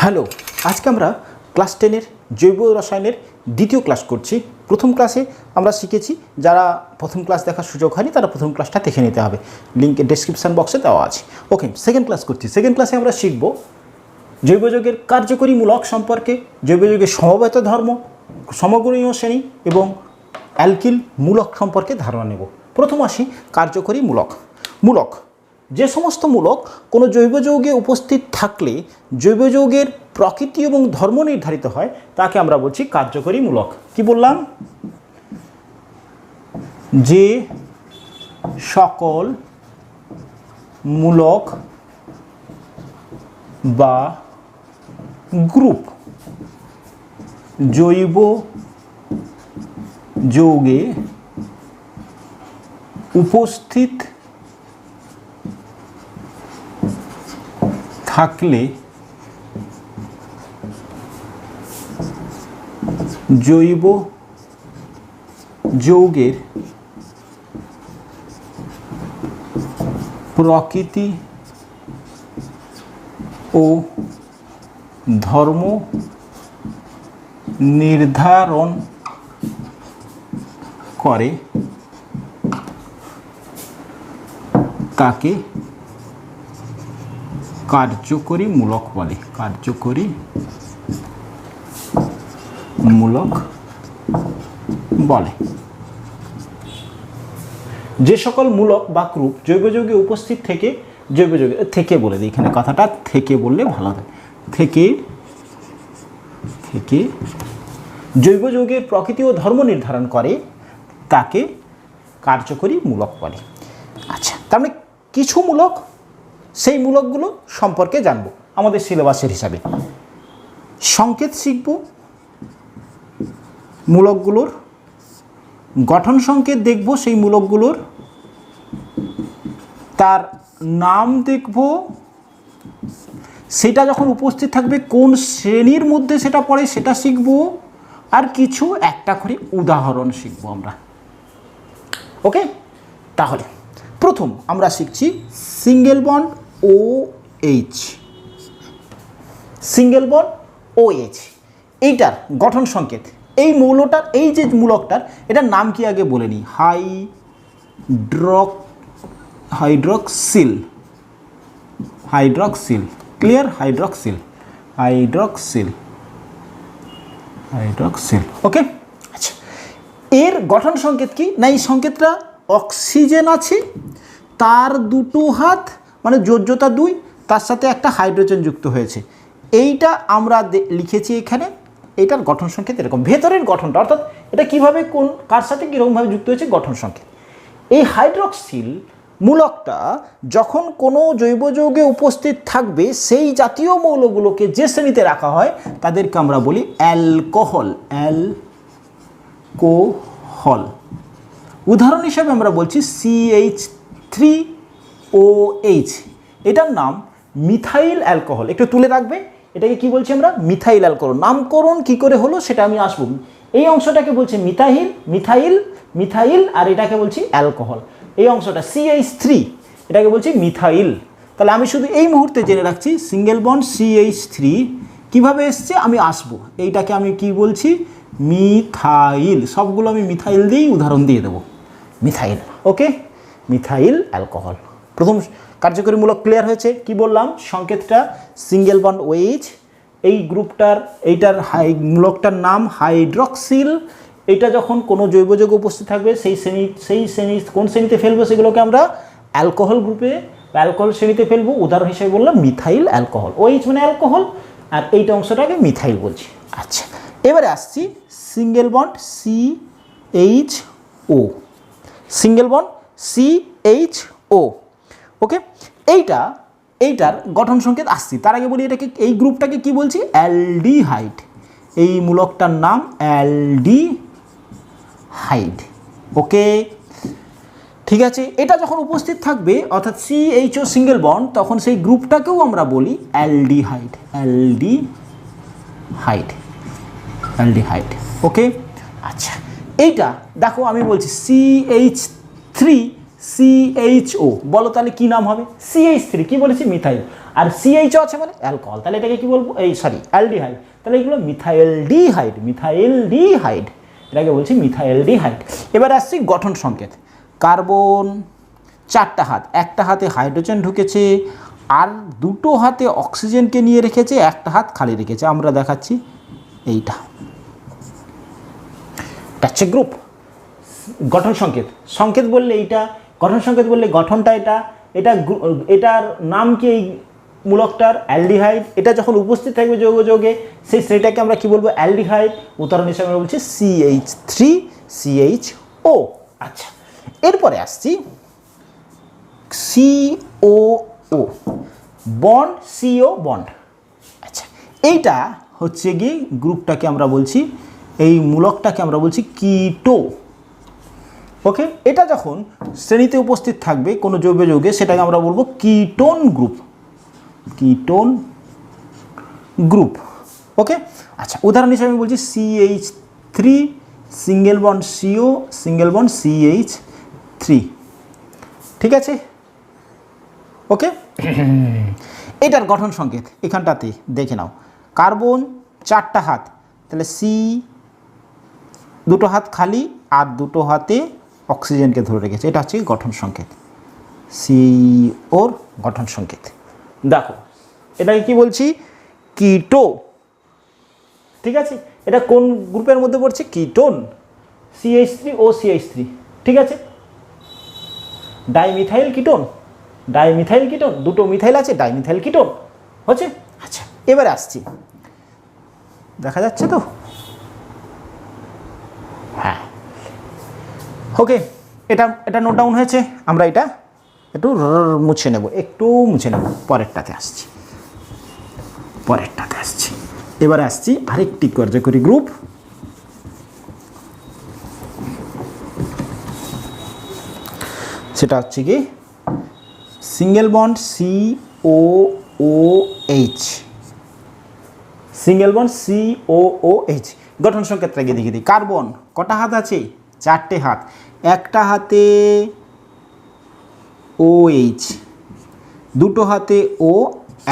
Hello, আজকে আমরা class 10-এর জৈব রসায়নের দ্বিতীয় ক্লাস করছি। প্রথম ক্লাসে আমরা শিখেছি, যারা প্রথম ক্লাস দেখার সুযোগ হয়নি তারা প্রথম ক্লাসটা দেখে নিতে হবে, লিঙ্ক ডেসক্রিপশান বক্সে দেওয়া আছে। ওকে, সেকেন্ড ক্লাস করছি। সেকেন্ড ক্লাসে আমরা শিখব জৈব যৌগের কার্যকরী মূলক সম্পর্কে, জৈব যৌগের সমবেত ধর্ম, সমগুণীয় শ্রেণী এবং অ্যালকিল মূলক সম্পর্কে ধারণা নেব। প্রথম আসি কার্যকরী মূলক। মূলক যে সমস্ত মূলক কোনো জৈব যৌগে উপস্থিত থাকলে জৈব যৌগের প্রকৃতি এবং ধর্ম নির্ধারিত হয় তাকে আমরা বলছি কার্যকরী মূলক। কি বললাম? যে সকল মূলক বা গ্রুপ জৈব যৌগে উপস্থিত থাকলে জৈব যৌগের প্রকৃতি ও ধর্ম নির্ধারণ করে তাকে কার্যকরী মূলক বলে। কার্যকরী মূলক বলে। যে সকল মূলক বা গ্রুপ জৈব যৌগে উপস্থিত থেকে জৈব যৌগে থেকে বলে দিই, এখানে কথাটা থেকে বললে ভালো হয়, থেকে থেকে জৈব যৌগের প্রকৃতি ও ধর্ম নির্ধারণ করে তাকে কার্যকরী মূলক বলে। আচ্ছা, তার মানে কিছু মূলক, সেই মূলকগুলো সম্পর্কে জানবো আমাদের সিলেবাসের হিসাবে। সংকেত শিখব, মূলকগুলোর গঠন সংকেত দেখব, সেই মূলকগুলোর তার নাম দেখব, সেটা যখন উপস্থিত থাকবে কোন শ্রেণীর মধ্যে সেটা পড়ে সেটা শিখব, আর কিছু একটা করে উদাহরণ শিখব আমরা। ওকে, তাহলে প্রথম আমরা শিখছি single bond OH। Single bond OH এইটার গঠন সংকেত, এই মৌলটার, এই যে মূলকটার, এটার নাম কি আগে বলে নিই। Hydroxyl. Hydroxyl, clear? Hydroxyl, hydroxyl, hydroxyl. Okay, আচ্ছা, এর গঠন সংকেত কি না? এই সংকেতটা অক্সিজেন আছে, তার দুটো হাত মানে যোজ্যতা 2, তার সাথে একটা হাইড্রোজেন যুক্ত হয়েছে, এইটা আমরা লিখেছি এখানে। এইটার গঠন সংকেত এরকম, ভেতরের গঠনটা, অর্থাৎ এটা কিভাবে কোন কার সাথে কীরকমভাবে যুক্ত হয়েছে গঠন সংকেত। এই হাইড্রক্সিল মূলকটা যখন কোনো জৈব যৌগে উপস্থিত থাকবে, সেই জাতীয় মৌলগুলোকে যে শ্রেণীতে রাখা হয় তাদেরকে আমরা বলি অ্যালকোহল। অ্যালকোহল। উদাহরণ হিসাবে আমরা বলছি CH3OH, এটার নাম মিথাইল অ্যালকোহল। একটু তুলে রাখবে, এটাকে কি বলছি আমরা? Methyl alcohol. নামকরণ কি করে হলো সেটা আমি আসবো। এই অংশটাকে বলছি মিথাইল, মিথাইল, মিথাইল, আর এটাকে বলছি অ্যালকোহল। এই অংশটা CH3, এটাকে বলছি মিথাইল। তাহলে আমি শুধু এই মুহূর্তে জেনে রাখছি সিঙ্গেল বন্ড CH3 কিভাবে এসছে আমি আসবো। এইটাকে আমি কি বলছি? মিথাইল। সবগুলো আমি মিথাইল দিয়েই উদাহরণ দিয়ে দেবো। মিথাইল। ওকে, মিথাইল অ্যালকোহল। প্রথম কার্যকরী মূলক ক্লিয়ার হয়েছে। কি বললাম? সংকেতটা সিঙ্গেল বন্ড OH, এই গ্রুপটার, এইটার মূলকটার নাম হাইড্রক্সিল। এটা যখন কোনো জৈব যৌগ উপস্থিত থাকবে সেই শ্রেণী কোন শ্রেণীতে ফেলবো সেগুলোকে আমরা অ্যালকোহল গ্রুপে, অ্যালকোহল শ্রেণীতে ফেলবো। উদাহরণ হিসেবে বললাম মিথাইল অ্যালকোহল। OH মানে অ্যালকোহল, আর এইটা অংশটাকে মিথাইল বলছি। আচ্ছা, এবারে আসছি single bond CHO। Single bond CHO। ওকে, এইটার গঠন সংকেত আসছি। তার আগে বলি এটাকে, এই গ্রুপটাকে কি বলছি? অ্যালডিহাইড। এই মূলকটার নাম অ্যালডিহাইড। ওকে, ঠিক আছে। এটা যখন উপস্থিত থাকবে অর্থাৎ CHO সিঙ্গেল বন্ড, তখন সেই গ্রুপটাকেও আমরা বলি অ্যালডিহাইড। Aldehyde, aldehyde. ওকে, আচ্ছা, এইটা দেখো আমি বলছি CH3 CHO, বলো তাহলে কি নাম হবে? CH3, কি বলেছি? মিথাইল। আর CHO আছে মানে অ্যালকোহল, তাহলে এটাকে কি বলবো? অ্যালডিহাইড, তাহলে এগুলো মিথাইলডিহাইড, মিথাইলডিহাইড, এটাকে বলছি মিথাইলডিহাইড। এবার আসছি গঠন সংকেত। কার্বন 4টা হাত, একটা হাতে হাইড্রোজেন ঢুকেছে, আর 2টো হাতে অক্সিজেনকে নিয়ে রেখেছে, একটা হাত খালি রেখেছে। আমরা দেখাচ্ছি এইটা, এটা হচ্ছে গ্রুপ। গঠন সংকেত, সংকেত বললে এইটা, গঠন সংকেত বললে গঠনটা এটা, এটার নাম কি? এই মূলকটার অ্যালডিহাইড। এটা যখন উপস্থিত থাকবে যৌগ যৌগে, সেই শ্রেণীটাকে আমরা কি বলবো? অ্যালডিহাইড। উদাহরণ হিসেবে আমরা বলছি CH3CHO। আচ্ছা, এরপরে আসছি COO, বন্ড, CO বন্ড। আচ্ছা, এইটা হচ্ছে গিয়ে গ্রুপটাকে আমরা বলছি, এই মূলকটাকে আমরা বলছি কিটো। ওকে, এটা যখন শ্রেণীতে উপস্থিত থাকবে কোনো জৈব যৌগে, সেটাকে আমরা বলবো কিটোন গ্রুপ, কিটোন গ্রুপ। ওকে, আচ্ছা, উদাহরণ হিসেবে আমি বলছি CH3 single bond CO single bond CH3। ঠিক আছে, ওকে। এটার গঠন সংকেত এখানটাতে দেখে নাও। কার্বন 4টা হাত, তাহলে C, 2টো হাত খালি আর 2টো হাতে অক্সিজেনকে ধরে রেখেছে, এটা হচ্ছে গঠন সংকেত, COর গঠন সংকেত। দেখো এটাকে কি বলছি? কিটো। ঠিক আছে, এটা কোন গ্রুপের মধ্যে পড়ছে? Ketone, CH3O CH3। ঠিক আছে, ডাইমিথাইল কিটোন, ডাইমিথাইল কিটোন, 2টো মিথাইল আছে, ডাইমিথাইল কিটোন হচ্ছে। আচ্ছা, এবারে আসছি, দেখা যাচ্ছে তো? হ্যাঁ, ওকে, এটা নোট ডাউন হয়েছে। আমরা এটা একটু মুছে নেব, পরেরটাতে আসছি, এবারে আসছি আরেকটি কার্যকরী গ্রুপ, সেটা হচ্ছে কি single bond COOH, single bond COOH। গঠন সংকেতটা গিয়ে দেখিয়ে দিই। কার্বন কটা হাত আছে? 4টে হাত, একটা হাতে OH, 2টো হাতে O,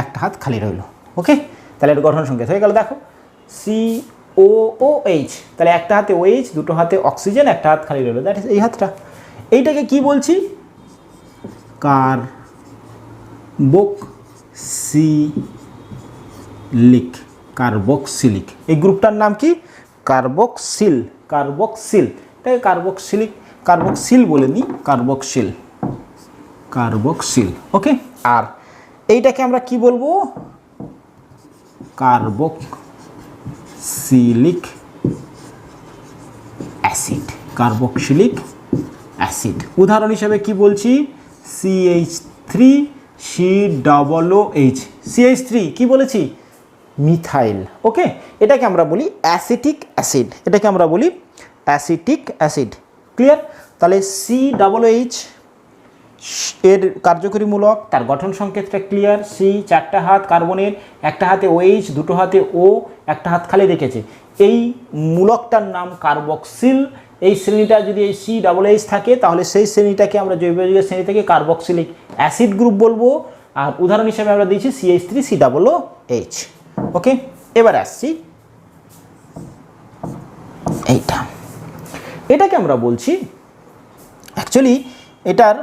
একটা হাত খালি রইল। ওকে, তাহলে এটা গঠন সংকেত হয়ে গেল। দেখো COOH, তাহলে একটা হাতে OH, 2টো হাতে অক্সিজেন, একটা হাত খালি রইল, দ্যাট ইজ এই হাতটা। এইটাকে কি বলছি? Carboxylic, carboxylic. এই গ্রুপটার নাম কি? Carboxyl, carboxyl. তাই কার্বক্সিলিক, কার্বক্সিল বলে নিই, কার্বক্সিল, কার্বক্সিল। ওকে, আর এইটাকে আমরা কি বলবো? Carboxylic acid, carboxylic acid. উদাহরণ হিসেবে কি বলছি? CH3COOH, CH3 কি বলেছি? মিথাইল। ওকে, এটাকে আমরা বলি অ্যাসিটিক অ্যাসিড, এটাকে আমরা বলি অ্যাসিটিক অ্যাসিড। ক্লিয়ার? তাহলে COOH এর কার্যকরী মূলক, তার গঠন সংকেতটা ক্লিয়ার। C, 4টা হাত কার্বনের, একটা হাতে OH, 2টো হাতে O, একটা হাত খালি রেখেছে। এই মূলকটার নাম কার্বক্সিল। এই শ্রেণীটা যদি এই COOH থাকে, তাহলে সেই শ্রেণীটাকে আমরা জৈব যৌগের শ্রেণী থেকে কার্বক্সিলিক অ্যাসিড গ্রুপ বলবো। আর উদাহরণ হিসেবে আমরা দিয়েছি CH3COOH। ওকে, এবার আসছি এইটা, এটাকে আমরা বলছি, অ্যাকচুয়ালি এটার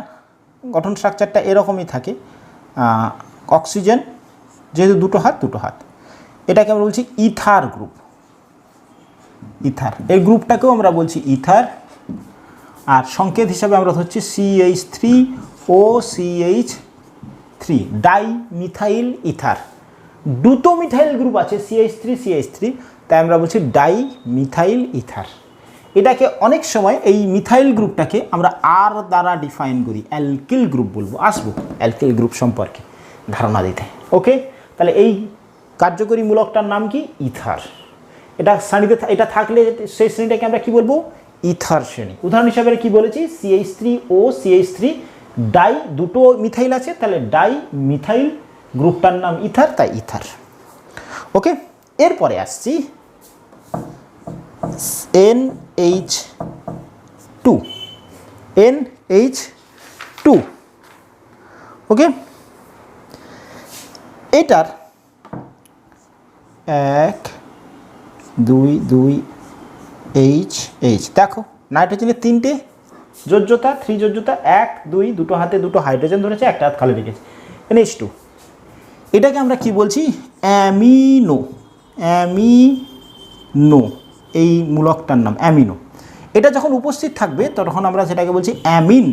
গঠন স্ট্রাকচারটা এরকমই থাকে। অক্সিজেন যেহেতু 2টো হাত, এটাকে আমরা বলছি ইথার গ্রুপ, ইথার। এই গ্রুপটাকেও আমরা বলছি ইথার। আর সংকেত হিসাবে আমরা ধরছি CH3OCH3, ডাই মিথাইল ইথার। 2টো মিথাইল গ্রুপ আছে CH3CH3, তাই আমরা বলছি ডাই মিথাইল ইথার। এটাকে অনেক সময় এই মিথাইল গ্রুপটাকে আমরা আর দ্বারা ডিফাইন করি, অ্যালকিল গ্রুপ বলবো। আসবো অ্যালকিল গ্রুপ সম্পর্কে ধারণা দিতে। ওকে, তাহলে এই কার্যকরী মূলকটার নাম কি? ইথার। এটা শ্রেণীতে এটা থাকলে সেই শ্রেণীটাকে আমরা কি বলবো? ইথার শ্রেণী। উদাহরণ হিসাবে কি বলেছি? CH3OCH3, ডাই, 2টো মিথাইল আছে, তাহলে ডাই মিথাইল, গ্রুপটার নাম ইথার, তাই ইথার। ওকে, এরপরে আসছি NH2, 2 ওকে। এটার 1 2 2 H H দেখো নাইট্রোজেনের 3টে যোজ্যতা 3 যোজ্যতা 1 2 দুটো হাতে দুটো হাইড্রোজেন ধরেছে, একটা হাত খালি রেখেছে, NH2। এটাকে আমরা কি বলছি? অ্যামিনো। অ্যামিনো এই মূলকটার নাম অ্যামিনো। এটা যখন উপস্থিত থাকবে তখন আমরা সেটাকে বলছি অ্যামিন।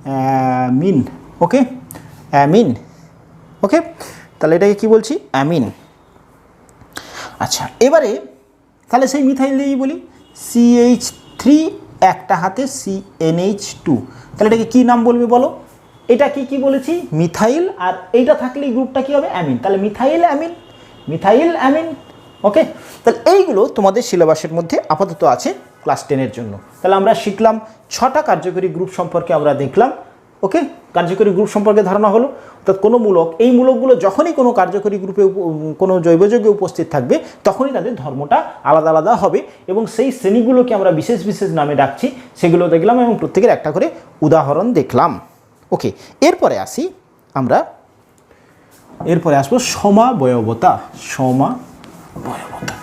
অ্যামিন ওকে, অ্যামিন ওকে। তাহলে এটাকে কি বলছি? অ্যামিন। আচ্ছা এবারে তাহলে সেই মিথাইল দিয়েই বলি CH3 একটা হাতে CnH2, তাহলে এটাকে কী নাম বলবে বলো? এটা কি বলেছি? মিথাইল, আর এইটা থাকলে এই গ্রুপটা কী হবে? অ্যামিন। তাহলে মিথাইল অ্যামিন, মিথাইল অ্যামিন ওকে। তাহলে এইগুলো তোমাদের সিলেবাসের মধ্যে আপাতত আছে ক্লাস 10-এর জন্য। তাহলে আমরা শিখলাম 6টা কার্যকরী গ্রুপ সম্পর্কে আমরা দেখলাম ওকে। কার্যকরী গ্রুপ সম্পর্কে ধারণা হলো, অর্থাৎ কোনো মূলক, এই মূলকগুলো যখনই কোনো কার্যকরী গ্রুপে কোনো জৈব যৌগে উপস্থিত থাকবে তখনই তাদের ধর্মটা আলাদা আলাদা হবে, এবং সেই শ্রেণীগুলোকে আমরা বিশেষ বিশেষ নামে ডাকছি সেগুলো দেখলাম এবং প্রত্যেকের একটা করে উদাহরণ দেখলাম ওকে। এরপরে আসি আমরা, এরপরে আসবো সমাবয়বতা। সমাবয়বতা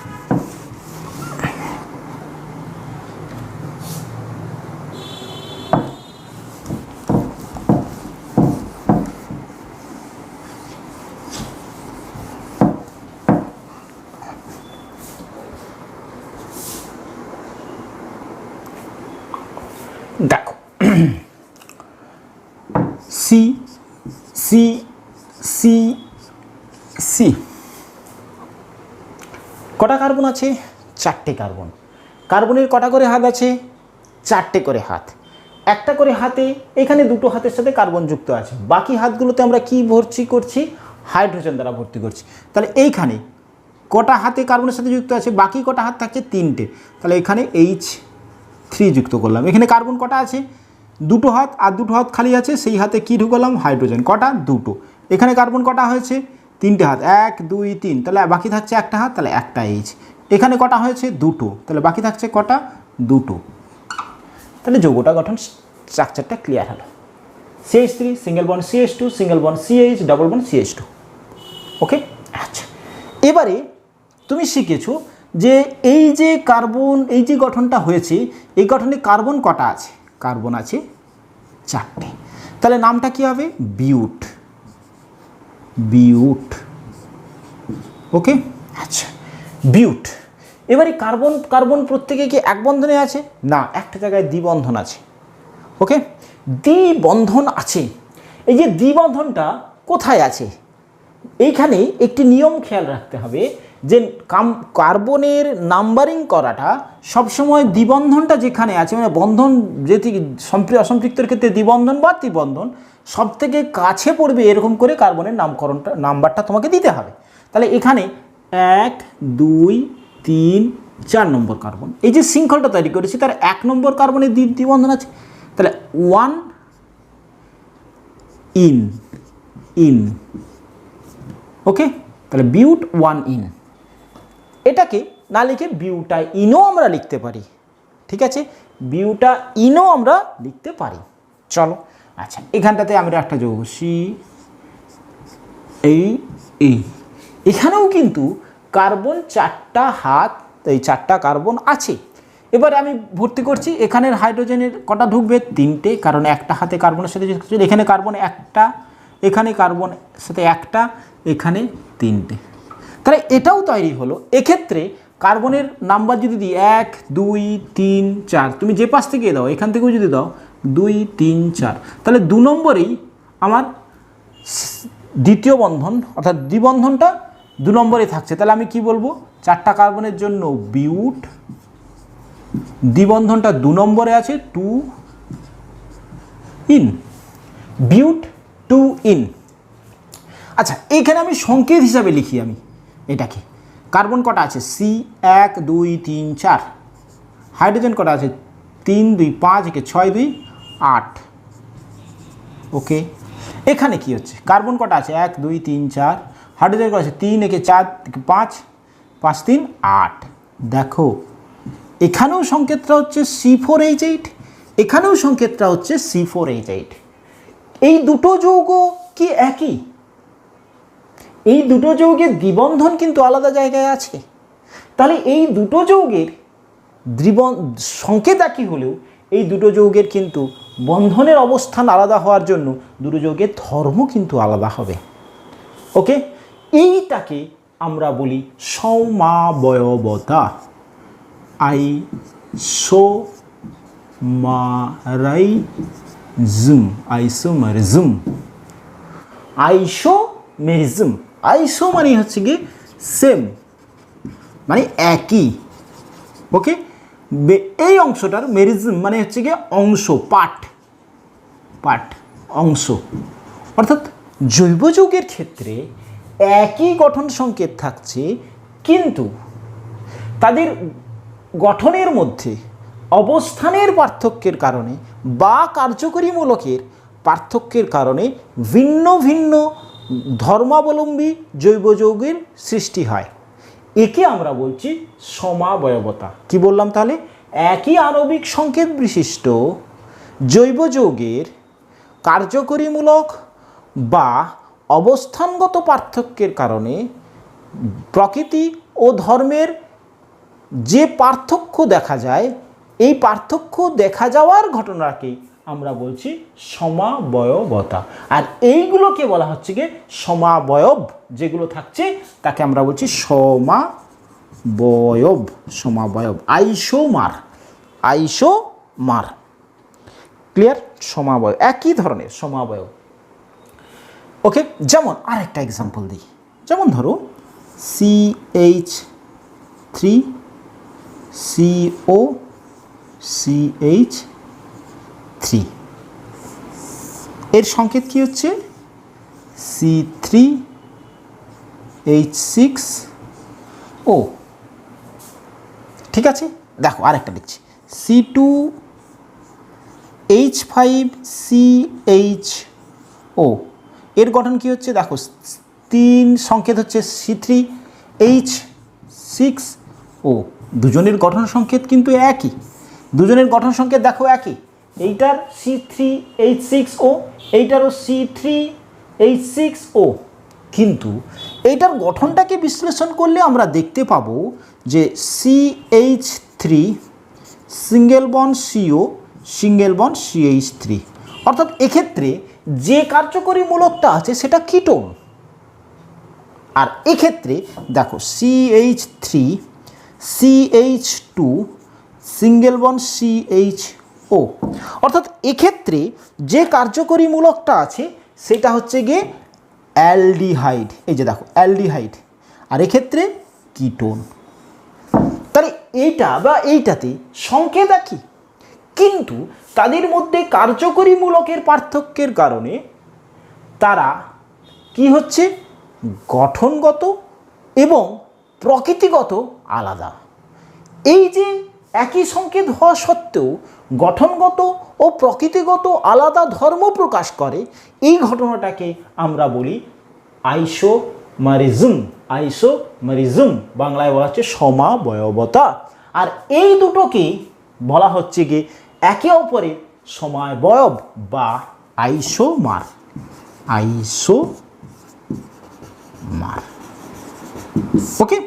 দেখো সি সি সি সি কটা কার্বন আছে? 4টে কার্বন। কার্বনের কটা করে হাত আছে? 4টে করে হাত। একটা করে হাতে, এখানে দুটো হাতের সাথে কার্বন যুক্ত আছে, বাকি হাতগুলোতে আমরা কি ভর্তি করছি? হাইড্রোজেন দ্বারা ভর্তি করছি। তাহলে এইখানে কটা হাতে কার্বনের সাথে যুক্ত আছে? বাকি কটা হাত থাকছে? 3টে। তাহলে এখানে H3 যুক্ত করলাম। এখানে কার্বন কটা আছে? দুটো হাত, আর দুটো হাত খালি আছে, সেই হাতে কি ঢুকালাম? হাইড্রোজেন। কটা? দুটো। এখানে কার্বন কটা হয়েছে? 3টে হাত, 1 2 3, তাহলে বাকি থাকছে একটা হাত, তাহলে একটা H। এখানে কটা হয়েছে? দুটো, তাহলে বাকি থাকছে কটা? দুটো। তাহলে যৌগটা গঠন স্ট্রাকচারটা ক্লিয়ার হলো। CH3 single bond CH2, single bond CH, double bond CH2 ওকে। আচ্ছা এবারে তুমি শিখেছো যে এই যে কার্বন, এই যে গঠনটা হয়েছে, এই গঠনে কার্বন কটা আছে? কার্বন আছে 4টে। তাহলে নামটা কি হবে? বিউট। বিউট ওকে। আচ্ছা বিউট। এবারে কার্বন কার্বন প্রত্যেকে কি এক বন্ধনে আছে? না, একটা জায়গায় দ্বিবন্ধন আছে ওকে। দ্বিবন্ধন আছে। এই যে দ্বিবন্ধনটা কোথায় আছে? এইখানে একটি নিয়ম খেয়াল রাখতে হবে যে কার্বনের নাম্বারিং করাটা সবসময় দ্বিবন্ধনটা যেখানে আছে, মানে বন্ধন যেটি অসম্পৃক্তের ক্ষেত্রে দ্বিবন্ধন বা ত্রিবন্ধন সব থেকে কাছে পড়বে এরকম করে কার্বনের নামকরণটা, নাম্বারটা তোমাকে দিতে হবে। তাহলে এখানে 1 2 3 4 নম্বর কার্বন, এই যে শৃঙ্খলটা তৈরি করেছি তার 1 নম্বর কার্বনের দ্বিবন্ধন আছে, তাহলে 1 ইন ইন ওকে। তাহলে বিউট 1 ইন। এটাকে না লিখে বিউটাইনও আমরা লিখতে পারি, ঠিক আছে? বিউটাইনও আমরা লিখতে পারি। চলো আচ্ছা এখানটাতে আমরা একটা যৌগ সি এই এখানেও কিন্তু কার্বন 4টা হাত, এই 4টা কার্বন আছে। এবারে আমি ভর্তি করছি, এখানের হাইড্রোজেনের কটা ঢুকবে? 3টে, কারণ একটা হাতে কার্বনের সাথে যুক্ত। এখানে কার্বন একটা, এখানে কার্বন সাথে একটা, এখানে 3টে। তাহলে এটাও তৈরি হলো। এক্ষেত্রে কার্বনের নাম্বার যদি দিই 1 2 3 4, তুমি যে পাশ থেকে দাও, এখান থেকেও যদি দাও 2 3 4, তাহলে 2 নম্বরেই আমার দ্বিতীয় বন্ধন অর্থাৎ দ্বিবন্ধনটা 2 নম্বরে থাকছে। তাহলে আমি কি বলবো? 4টা কার্বনের জন্য বিউট, দ্বিবন্ধনটা 2 নম্বরে আছে 2 ইন, বিউট 2 ইন। আচ্ছা এইখানে আমি সংকেত হিসাবে লিখি আমি এটাকে। কার্বন কটা আছে? সি 1 2 3 4। হাইড্রোজেন কটা আছে? 3 2 5 একে 6 2 8 ওকে। এখানে কি হচ্ছে? কার্বন কটা আছে? 1 2 3 4। হাইড্রোজেন কটা আছে? 3 একে 4 5 5 3 8। দেখো এখানেও সংকেতটা হচ্ছে C4H8, এখানেও সংকেতটা হচ্ছে C4H8। এই দুটো যৌগ কি একই? এই দুটো যৌগের দ্বিবন্ধন কিন্তু আলাদা জায়গায় আছে। তাহলে এই দুটো যৌগের সংকেত একই হলেও এই দুটো যৌগের কিন্তু বন্ধনের অবস্থান আলাদা হওয়ার জন্য দুটো যৌগের ধর্ম কিন্তু আলাদা হবে। ওকে, এইটাকে আমরা বলি সমাবয়বতা, আইসোমেরিজম। আইসো মানে হচ্ছে কি সেম, মানে একই। ওকে, এই অংশটার মেরিজম মানে হচ্ছে গিয়ে অংশ, পার্ট অংশ। অর্থাৎ জৈব যৌগের ক্ষেত্রে একই গঠন সংকেত থাকছে, কিন্তু তাদের গঠনের মধ্যে অবস্থানের পার্থক্যের কারণে বা কার্যকরী মূলকের পার্থক্যের কারণে ভিন্ন ভিন্ন ধর্মাবলম্বী জৈব যৌগের সৃষ্টি হয়। একে আমরা বলছি সমাবয়বতা। কি বললাম তাহলে? একই আণবিক সংকেত বিশিষ্ট জৈব যৌগের কার্যকরীমূলক বা অবস্থানগত পার্থক্যের কারণে প্রকৃতি ও ধর্মের যে পার্থক্য দেখা যায়, এই পার্থক্য দেখা যাওয়ার ঘটনাকেই আমরা বলছি সমাবয়বতা। আর এইগুলোকে বলা হচ্ছে গিয়ে সমাবয়ব, যেগুলো থাকছে তাকে আমরা বলছি সমাবয়ব। আইসোমার। ক্লিয়ার? সমাবয়ব, একই ধরনের সমাবয়ব। ওকে, যেমন আরেকটা এক্সাম্পল দিই। যেমন ধরো CH3CO CH3, এর সংকেত কি হচ্ছে? C3H6O। ঠিক আছে, দেখো আরেকটা লিখছি C2H5CHO, এর গঠন কি হচ্ছে? দেখো 3 সংকেত হচ্ছে C3H6O। দুজনের গঠন সংকেত কিন্তু একই, দুজনের গঠন সংকেত দেখো একই। এইটার C3H6O, এইটারও C3H6O, কিন্তু এইটার গঠনটাকে বিশ্লেষণ করলে আমরা দেখতে পাবো যে CH3 single bond CO single bond CH3। অর্থাৎ এক্ষেত্রে যে কার্যকরী মূলকটা আছে সেটা কিটোন। আর এক্ষেত্রে দেখো CH3 CH2 single bond CHO। অর্থাৎ এক্ষেত্রে যে কার্যকরী মূলকটা আছে সেটা হচ্ছে গিয়ে অ্যালডিহাইড। এই যে দেখো অ্যালডিহাইড, আর এক্ষেত্রে কিটোন। তাহলে এইটা বা এইটাতে সংকেত একই, কিন্তু তাদের মধ্যে কার্যকরী মূলকের পার্থক্যের কারণে তারা কি হচ্ছে? গঠনগত এবং প্রকৃতিগত আলাদা। এই যে একই সংকেত হওয়া সত্ত্বেও গঠনগত ও প্রকৃতিগত আলাদা ধর্ম প্রকাশ করে, এই ঘটনাটাকে আমরা বলি আইসোমেরিজম। বাংলায় বলা হচ্ছে সমাবয়বতা। আর এই দুটোকে বলা হচ্ছে গিয়ে একে অপরের সমাবয়ব বা আইসোমার। ওকে,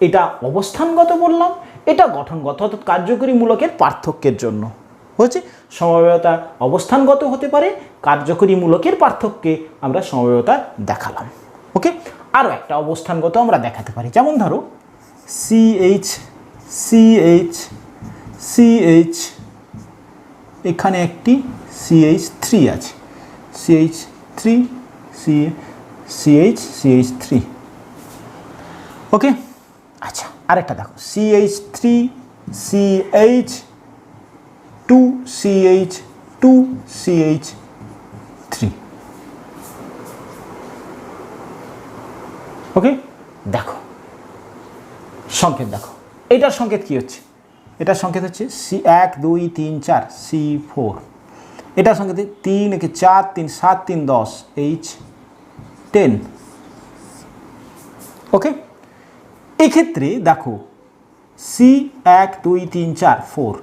এটা অবস্থানগত বললাম, এটা গঠনগত, অর্থাৎ কার্যকরী মূলকের পার্থক্যের জন্য হচ্ছে সমবায়তা। অবস্থানগত হতে পারে, কার্যকরী মূলকের পার্থক্যে আমরা সমবায়তা দেখালাম। ওকে, আরও একটা অবস্থানগত আমরা দেখাতে পারি। যেমন ধরো CH এখানে একটি CH3 আছে, CH3 ওকে। আচ্ছা, আরেকটা দেখো CH3CH2CH2CH3। ওকে, দেখো সংকেত দেখো, এটার সংকেত কি হচ্ছে? এটার সংকেত হচ্ছে C1 2 3 4 C4। এটার সংকেত 3 1 4 3 7 3 10 H10। ওকে, এক্ষেত্রে দেখো C1 2 3 4 4,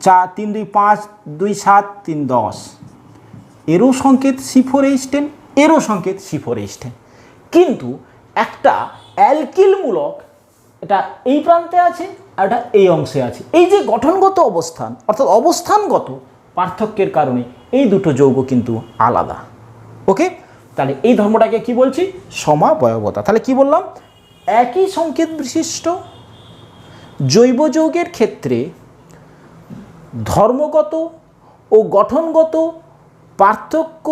3 2 5 2 7 3 10, এরও সংকেত C4H10, এরও সংকেত C4H10। কিন্তু একটা অ্যালকিলমূলক এটা এই প্রান্তে আছে আর এটা এই অংশে আছে। এই যে গঠনগত অবস্থান অর্থাৎ অবস্থানগত পার্থক্যের কারণে এই দুটো যৌগ কিন্তু আলাদা। ওকে, তাহলে এই ধর্মটাকে কি বলছি? সমাবয়বতা। তাহলে কি বললাম? একই সংকেত বিশিষ্ট জৈব যৌগের ক্ষেত্রে ধর্মগত ও গঠনগত পার্থক্য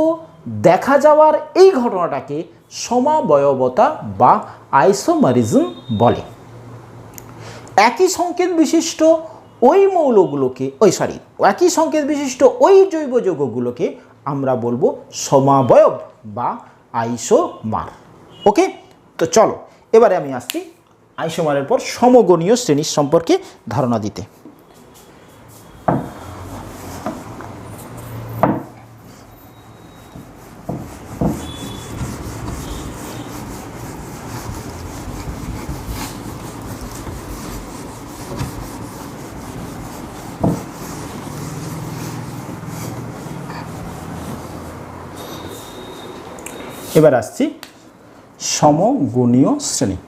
দেখা যাওয়ার এই ঘটনাটাকে সমাবয়বতা বা আইসোমারিজম বলে। একই সংকেত বিশিষ্ট ওই মৌলগুলোকে একই সংকেত বিশিষ্ট ওই জৈব যৌগগুলোকে আমরা বলবো সমাবয়ব বা আইসোমার। ওকে, তো চলো এবারে আমি আসছি আইসোমারের পর সমগণীয় শ্রেণীর সম্পর্কে ধারণা দিতে। এবার আসছি সমগণীয় শ্রেণী।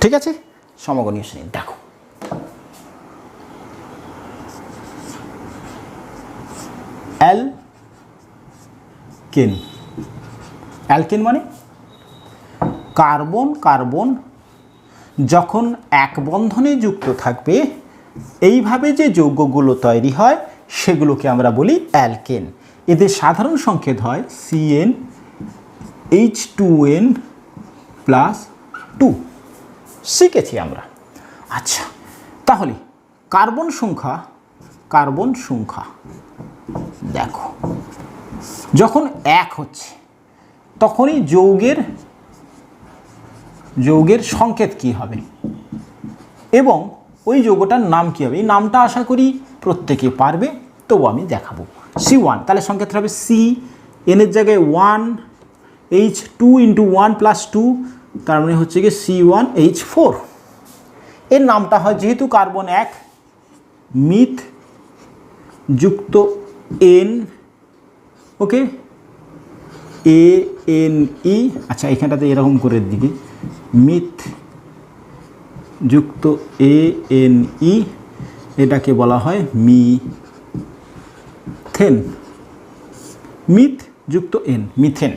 ঠিক আছে, সমগণীয় শ্রেণী দেখো, অ্যালকেন। অ্যালকেন মানে কার্বন কার্বন যখন এক বন্ধনে যুক্ত থাকবে এইভাবে যে যৌগগুলো তৈরি হয় সেগুলোকে আমরা বলি অ্যালকেন। এদের সাধারণ সংকেত হয় CnH2n+2। শিখেছি আমরা। আচ্ছা, তাহলে কার্বন সংখ্যা দেখো, যখন এক হচ্ছে তখনই যৌগের সংকেত কি হবে এবং ওই যৌগটার নাম কি হবে, এই নামটা আশা করি প্রত্যেকে পারবে, তবু আমি দেখাবো। C1, তাহলে সংকেতটা হবে C, n এর জায়গায় 1, H2 × 1 + 2, তার মানে হচ্ছে গিয়ে C1H4। এর নামটা হয় যেহেতু কার্বন এক, মিথ যুক্ত N, ওকে, ANE। আচ্ছা, এখানটাতে এরকম করে দিকে মিথ যুক্ত ANE, এটাকে বলা হয় মিথেন। মিথ যুক্ত N, মিথেন।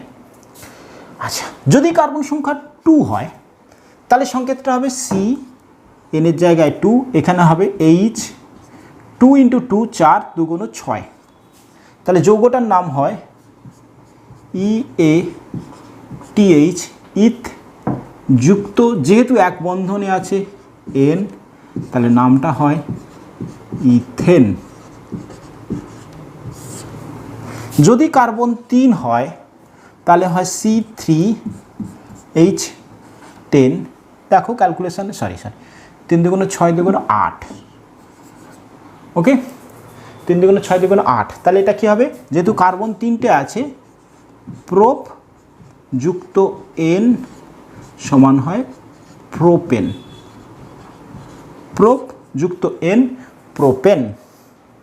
আচ্ছা, যদি কার্বন সংখ্যা 2 হয় তাহলে সংকেতটা হবে C, n এর জায়গায় 2, এখানে হবে H, 2 × 2 4, 2 × 6, তাহলে যৌগটার নাম হয় EATH, ইথ যুক্ত, যেহেতু এক বন্ধনে আছে N, তাহলে নামটা হয় ইথেন। যদি কার্বন 3 হয় তাহলে হয় C3H10। দেখো ক্যালকুলেশনে, সরি 3 × 6 = 8। ওকে, 3 × 6 = 8। তাহলে এটা কি হবে, যেহেতু কার্বন 3টে আছে, প্রোপ যুক্ত N সমান হয় প্রোপেন। প্রোপ যুক্ত N, প্রোপেন।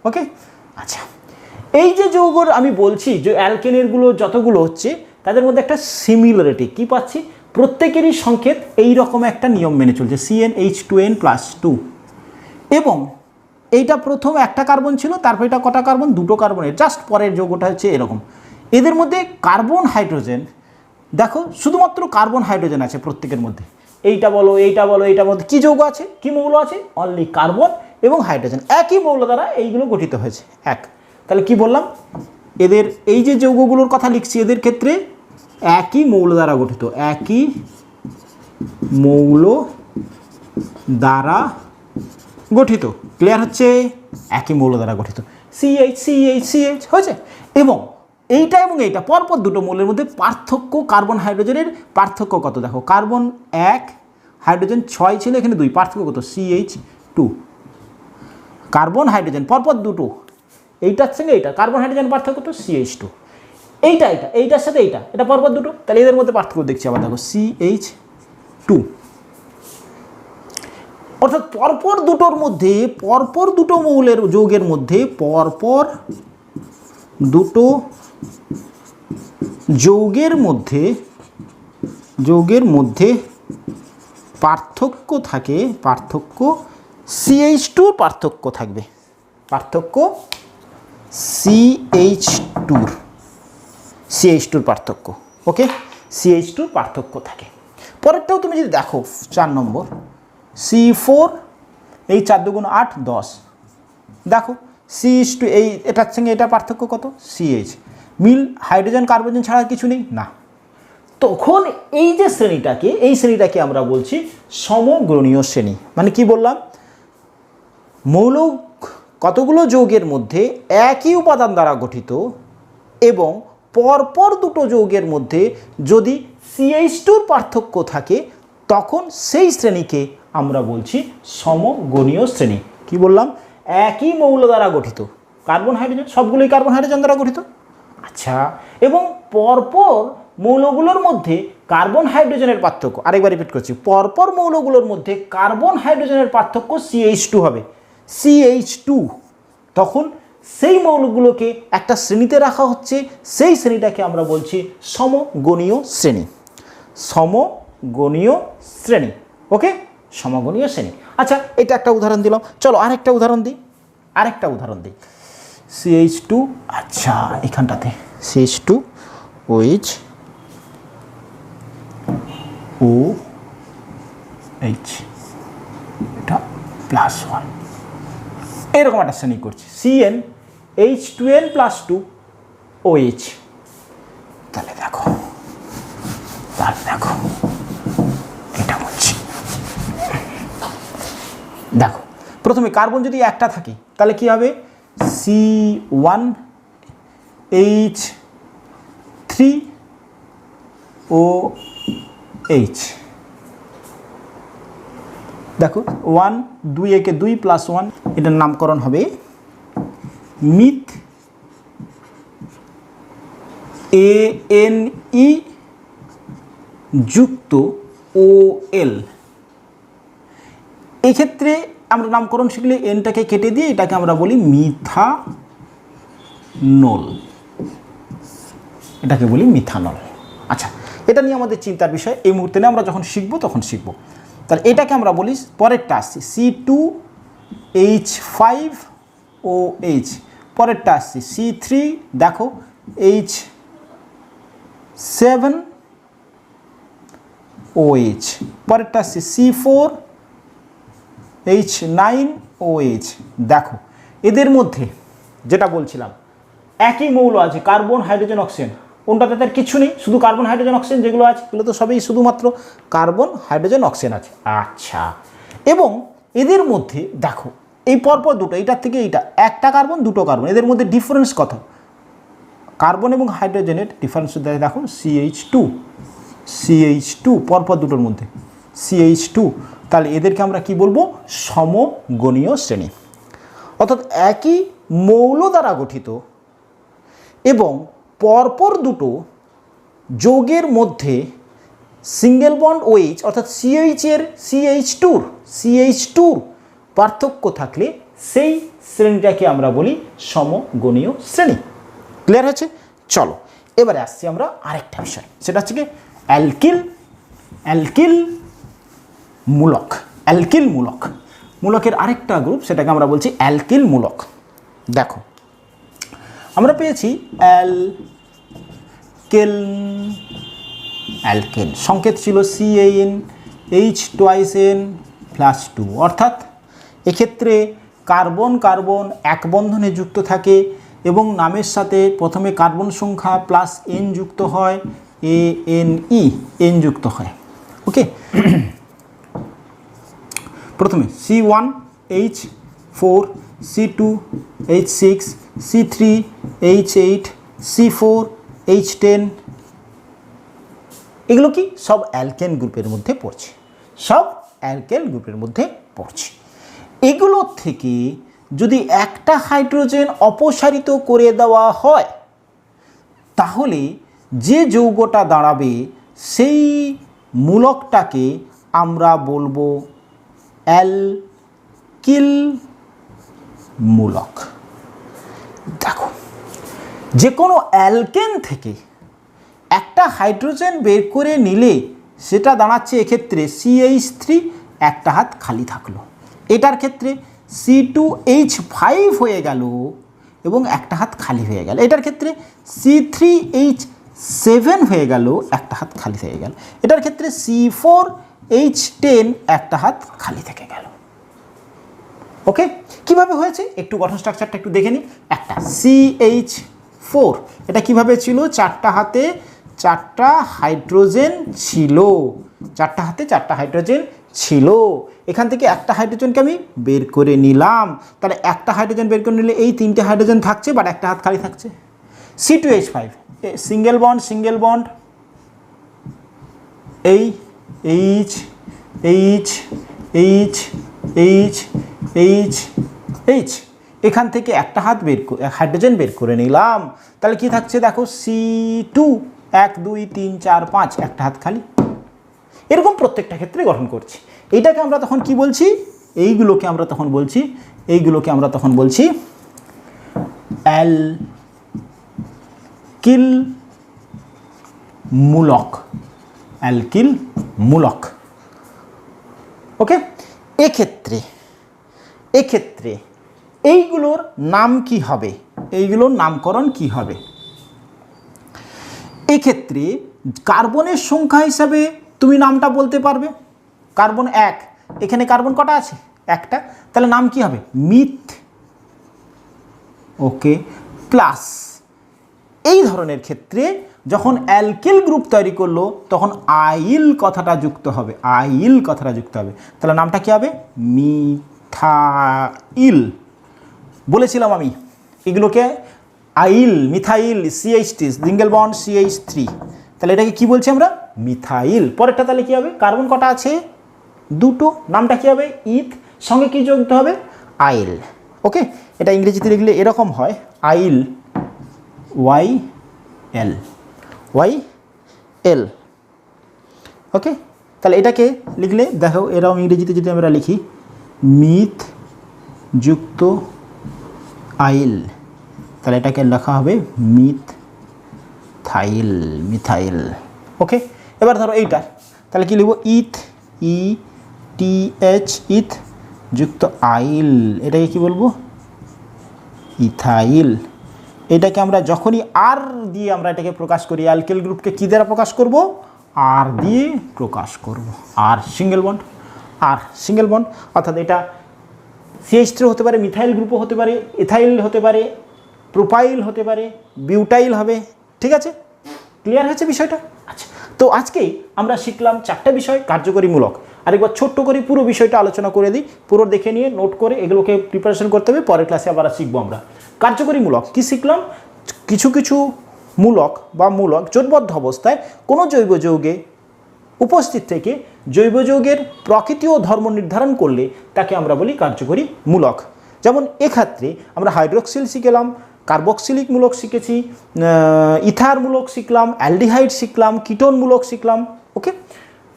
ওকে, আচ্ছা, এই যে যৌগর আমি বলছি যে অ্যালকেনেরগুলো যতগুলো হচ্ছে তাদের মধ্যে একটা সিমিলারিটি কি পাচ্ছি, প্রত্যেকেরই সংকেত এই রকম একটা নিয়ম মেনে চলছে, CnH2n+2। এবং এইটা প্রথম একটা কার্বন ছিল, তারপর এটা কটা কার্বন, দুটো কার্বনের জাস্ট পরের যৌগটা হচ্ছে এরকম। এদের মধ্যে কার্বন হাইড্রোজেন দেখো, শুধুমাত্র কার্বন হাইড্রোজেন আছে প্রত্যেকের মধ্যে। এইটার মধ্যে কি যৌগ আছে, কি মৌল আছে, অনলি কার্বন এবং হাইড্রোজেন, একই মৌল দ্বারা এইগুলো গঠিত হয়েছে এক। তাহলে কি বললাম, এদের এই যে যৌগগুলোর কথা লিখছি এদের ক্ষেত্রে একই মৌল দ্বারা গঠিত, একই মৌল দ্বারা গঠিত। ক্লিয়ার হচ্ছে, একই মৌল দ্বারা গঠিত, CH হয়েছে। এবং এইটা এবং এইটা পরপর দুটো মৌলের মধ্যে পার্থক্য, কার্বন হাইড্রোজেনের পার্থক্য কত দেখো, কার্বন 1 হাইড্রোজেন 6 ছিল, এখানে 2, পার্থক্য কত, CH2। কার্বন হাইড্রোজেন পরপর দুটো, এইটার সঙ্গে এইটা কার্বন হাইড্রোজেন পার্থক্য কত, CH2। এইটার সাথে এটা পরপর দুটো, তাহলে এদের মধ্যে পার্থক্য দেখছি আবার দেখো, CH2। অর্থাৎ পরপর দুটো মৌলের যৌগের মধ্যে যৌগের মধ্যে পার্থক্য CH2 পার্থক্য থাকবে, CH2 পার্থক্য। ওকে, CH2 পার্থক্য থাকে। পরেরটাও তুমি যদি দেখো 4 নম্বর C4, এই 4 দুগুণ 8 10, দেখো CH2 এটার সঙ্গে এটা পার্থক্য কত, CH, মিল হাইড্রোজেন কার্বন ছাড়া কিছু নেই না। তখন এই শ্রেণীটাকে আমরা বলছি সমগ্রণীয় শ্রেণী। মানে কি বললাম, মৌল কতগুলো যৌগের মধ্যে একই উপাদান দ্বারা গঠিত এবং পরপর দুটো যৌগের মধ্যে যদি CH2 পার্থক্য থাকে তখন সেই শ্রেণীকে আমরা বলছি সমগণীয় শ্রেণী। কি বললাম, একই মৌল দ্বারা গঠিত, কার্বন হাইড্রোজেন, সবগুলোই কার্বন হাইড্রোজেন দ্বারা গঠিত। আচ্ছা, এবং পরপর মৌলগুলোর মধ্যে কার্বন হাইড্রোজেনের পার্থক্য, আরেকবার রিপিট করছি, পরপর মৌলগুলোর মধ্যে কার্বন হাইড্রোজেনের পার্থক্য CH2 হবে, CH2, তখন সেই মৌলগুলোকে একটা শ্রেণীতে রাখা হচ্ছে, সেই শ্রেণীটাকে আমরা বলছি সমগণীয় শ্রেণী। ওকে, সমগণীয় শ্রেণী। আচ্ছা, এটা একটা উদাহরণ দিলাম, চলো আরেকটা উদাহরণ দিই। CH2, আচ্ছা এখানটাতে CH2 OH OH, এটা +1, এরকম একটা শ্রেণী করছি, CN H2n+2 OH। তাহলে দেখো এটা বলছি, দেখো প্রথমে কার্বন যদি একটা থাকে তাহলে কি হবে, C1H3OH, দেখো 1 2 একে 2 +1, এটার নামকরণ হবে মিথ ANE যুক্ত OL। এই ক্ষেত্রে আমরা নামকরণ শিখলে এনটাকে কেটে দিয়ে এটাকে আমরা বলি মিথানল, আচ্ছা, এটা নিয়ে আমাদের চিন্তার বিষয়, এই মুহূর্তে না, আমরা যখন শিখবো তখন শিখবো। তাহলে এটাকে আমরা বলি, পরেরটা আসছে C2H5OH, পরেরটা আসছে C3, দেখো H7OH, পরেরটা আসছে C4H9OH। দেখো এদের মধ্যে যেটা বলছিলাম একই মৌল আছে, কার্বন হাইড্রোজেন অক্সিজেন, কোনটাতে তার কিছু নেই, শুধু কার্বন হাইড্রোজেন অক্সিজেন যেগুলো আছে এগুলো তো সবই শুধুমাত্র কার্বন হাইড্রোজেন অক্সিজেন আছে। আচ্ছা, এবং এদের মধ্যে দেখো এই পরপর দুটো, এইটার থেকে এইটা, একটা কার্বন দুটো কার্বন, এদের মধ্যে ডিফারেন্স কত, কার্বন এবং হাইড্রোজেনের ডিফারেন্স দেখো CH2 পরপর দুটোর মধ্যে CH2, তাহলে এদেরকে আমরা কি বলবো, সমগণীয় শ্রেণী। অর্থাৎ একই মৌল দ্বারা গঠিত এবং পরপর দুটো যৌগের মধ্যে সিঙ্গেল বন্ড OH অর্থাৎ CH2 পার্থক্য থাকলে সেই শ্রেণীটাকে আমরা বলি সমগণীয় শ্রেণী। ক্লিয়ার হয়েছে? চলো এবারে আসছি আমরা আরেকটা বিষয়, সেটা হচ্ছে কি অ্যালকিল মূলকের আরেকটা গ্রুপ, সেটাকে আমরা বলছি অ্যালকিল মূলক। দেখো আমরা পেয়েছি অ্যালকেন, সংকেত ছিল CaNH2n+2, অর্থাৎ এক্ষেত্রে কার্বন কার্বন এক বন্ধনে যুক্ত থাকে এবং নামের সাথে প্রথমে কার্বন সংখ্যা +n যুক্ত হয়, ANE যুক্ত হয়। ওকে, প্রথমে C1H4, C2H6, C3H8, C4H10, এগুলো কি সব অ্যালকেন গ্রুপের মধ্যে পড়ছে। এগুলো থেকে যদি একটা হাইড্রোজেন অপসারিত করে দেওয়া হয় তাহলে যে যৌগটা দাঁড়াবে সেই মূলকটাকে আমরা বলবো অ্যালকিল মূলক। দেখো, যে কোনো অ্যালকেন থেকে একটা হাইড্রোজেন বের করে নিলে সেটা দাঁড়াচ্ছে এক্ষেত্রে CH3, একটা হাত খালি থাকলো। এটার ক্ষেত্রে C2H5 হয়ে গেল এবং একটা হাত খালি হয়ে গেল। এটার ক্ষেত্রে C3H7 হয়ে গেল, একটা হাত খালি থেকে গেল। এটার ক্ষেত্রে C4H10, একটা হাত খালি থেকে গেল। ওকে, কিভাবে হয়েছে একটু গঠন স্ট্রাকচারটা একটু দেখে নিই। একটা CH4, এটা কিভাবে ছিল, চারটা হাতে চারটা হাইড্রোজেন ছিল, চারটা হাতে চারটা হাইড্রোজেন ছিল। এখান থেকে একটা হাইড্রোজেনকে আমি বের করে নিলাম, তাহলে একটা হাইড্রোজেন বের করে নিলে এই তিনটে হাইড্রোজেন থাকছে, বাট একটা হাত খালি থাকছে। C2H5, সিঙ্গেল বন্ড, এই H H H H H H, এখান থেকে একটা হাত হাইড্রোজেন বের করে নিলাম, তাহলে কি থাকছে দেখো, C2, 1 2 3 4 5, একটা হাত খালি। এরকম প্রত্যেকটা ক্ষেত্রে গঠন করছি। এইটাকে আমরা তখন কি বলছি, এইগুলোকে আমরা তখন বলছি অ্যালকিল মূলক। ওকে, এক্ষেত্রে এইগুলোর নাম কি হবে, এইগুলোর নামকরণ কি হবে? এক্ষেত্রে কার্বনের সংখ্যা হিসাবে তুমি নামটা বলতে পারবে। কার্বন 1, এখানে কার্বন কটা আছে, একটা, তাহলে নাম কি হবে, মিথ। ওকে, প্লাস এই ধরনের ক্ষেত্রে যখন অ্যালকিল গ্রুপ তৈরি করলো তখন আইল কথাটা যুক্ত হবে, তাহলে নামটা কি হবে, মিথাইল। বলেছিলাম আমি এগুলোকে আইল, methyl, CH3, single bond CH3, তাহলে এটাকে কি বলছি আমরা, মিথাইল। পরেরটা তাহলে কি হবে, কার্বন কটা আছে, দুটো, নামটা কি হবে, ইথ, সঙ্গে কি যোগ হবে, আইল। ওকে, এটা ইংরেজিতে লিখলে এরকম হয়, আইল, YL। ওকে, তাহলে এটাকে লিখলে দেখো এরকম ইংরেজিতে যদি আমরা লিখি মিথ যুক্ত আইল, তাহলে এটাকে লেখা হবে মিথাইল। ওকে, এবার ধরো এইটা, তাহলে কি লিখব, ETH যুক্ত আইল, এটাকে কি বলবো, ইথাইল। এটাকে আমরা যখনই আর দিয়ে আমরা এটাকে প্রকাশ করি, অ্যালকিল গ্রুপকে কি দ্বারা প্রকাশ করব, আর দিয়ে প্রকাশ করব, আর সিঙ্গেল বন্ড, অর্থাৎ এটা CH3 হতে পারে, মিথাইল গ্রুপও হতে পারে, ইথাইল হতে পারে, প্রোপাইল হতে পারে, বিউটাইল হবে। ঠিক আছে, ক্লিয়ার হয়েছে বিষয়টা? আচ্ছা, তো আজকেই আমরা শিখলাম 4টে বিষয় কার্যকরীমূলক। আরেকবার ছোট্ট করে পুরো বিষয়টা আলোচনা করে দিই, পুরো দেখে নিয়ে নোট করে এগুলোকে প্রিপারেশন করতে হবে, পরের ক্লাসে আবার শিখবো আমরা। কার্যকরীমূলক কি শিখলাম, কিছু মূলক জোটবদ্ধ অবস্থায় কোনো জৈব যৌগে উপস্থিত থেকে জৈব যৌগের প্রকৃতি ও ধর্ম নির্ধারণ করলে তাকে আমরা বলি কার্যকরী মূলক। যেমন এক্ষেত্রে আমরা হাইড্রোক্সিল শিখলাম, কার্বক্সিলিক মূলক শিখেছি, ইথার মূলক শিখলাম, অ্যালডিহাইড শিখলাম, কিটোন মূলক শিখলাম। ওকে,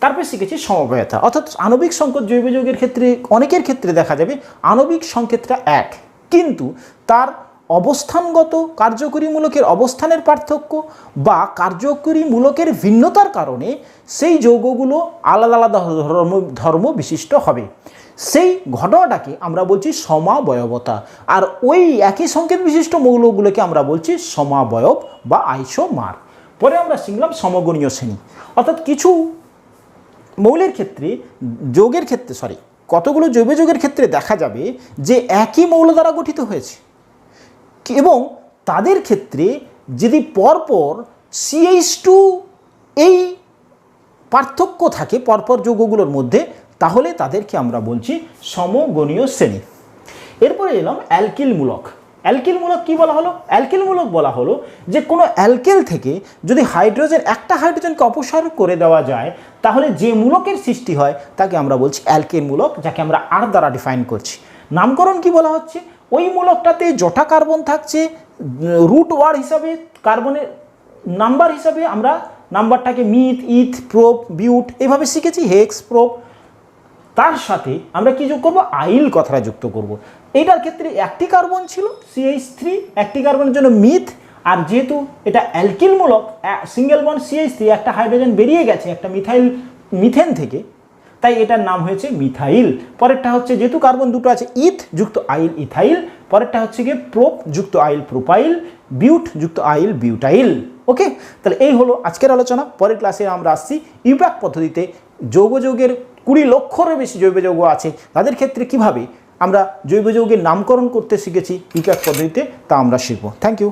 তারপরে শিখেছি সমবায়তা, অর্থাৎ আণবিক সংকেত জৈব যৌগের ক্ষেত্রে অনেকের ক্ষেত্রে দেখা যাবে আণবিক সংকেতটা এক, কিন্তু তার অবস্থানগত কার্যকরী মূলকের অবস্থানের পার্থক্য বা কার্যকরী মূলকের ভিন্নতার কারণে সেই যৌগগুলো আলাদা আলাদা ধর্ম বিশিষ্ট হবে। সেই ঘটনাটাকে আমরা বলছি সমাবয়বতা, আর ওই একই সংকেত বিশিষ্ট মৌলগুলোকে আমরা বলছি সমাবয়ব বা আইসোমার। পরে আমরা শিখলাম সমগণীয় শ্রেণী, অর্থাৎ কিছু মৌলের ক্ষেত্রে কতগুলো জৈব যৌগের ক্ষেত্রে দেখা যাবে যে একই মৌল দ্বারা গঠিত হয়েছে, এবং তাদের ক্ষেত্রে যদি পরপর CH2 এই পার্থক্য থাকে পরপর যৌগগুলোর মধ্যে, তাহলে তাদেরকে আমরা বলছি সমগণীয় শ্রেণী। এরপরে এলাম অ্যালকিল মূলক। কি বলা হলো, অ্যালকিল মূলক বলা হলো যে কোনো অ্যালকেল থেকে যদি একটা হাইড্রোজেনকে অপসারণ করে দেওয়া যায়, তাহলে যে মূলকের সৃষ্টি হয় তাকে আমরা বলছি অ্যালকিল মূলক, যাকে আমরা আর দ্বারা ডিফাইন করছি। নামকরণ কি বলা হচ্ছে, ওই মূলকটাতে জটা কার্বন থাকছে, রুট ওয়ার্ড হিসাবে কার্বনের নাম্বার হিসাবে আমরা নাম্বারটাকে মিথ, ইথ, প্রোপ, বিউট এভাবে শিখেছি, হেক্স, প্রোপ। তার সাথে আমরা কি যোগ করব, আইল কথাটা যুক্ত করব। এইটার ক্ষেত্রে একটি কার্বন ছিল CH3, একটি কার্বনের জন্য মিথ, আর যেহেতু এটা অ্যালকিলমূলক সিঙ্গেল বন্ড CH3, একটা হাইড্রোজেন বেরিয়ে গেছে একটা মিথেন থেকে, তাই এটার নাম হয়েছে মিথাইল। পরেরটা হচ্ছে যেহেতু কার্বন দুটো আছে, ইথ যুক্ত আইল ইথাইল, পরেরটা হচ্ছে গিয়ে প্রোপ যুক্ত আইল প্রোপাইল, বিউট যুক্ত আইল বিউটাইল। ওকে, তাহলে এই হলো আজকের আলোচনা। পরের ক্লাসে আমরা আসছি ইউপ্যাক পদ্ধতিতে জৈব যৌগের 20 লক্ষেরও বেশি জৈব যৌগ আছে, তাদের ক্ষেত্রে কিভাবে আমরা জৈব যৌগের নামকরণ করতে শিখেছি ইউপ্যাক পদ্ধতিতে, তা আমরা শিখব। Thank you.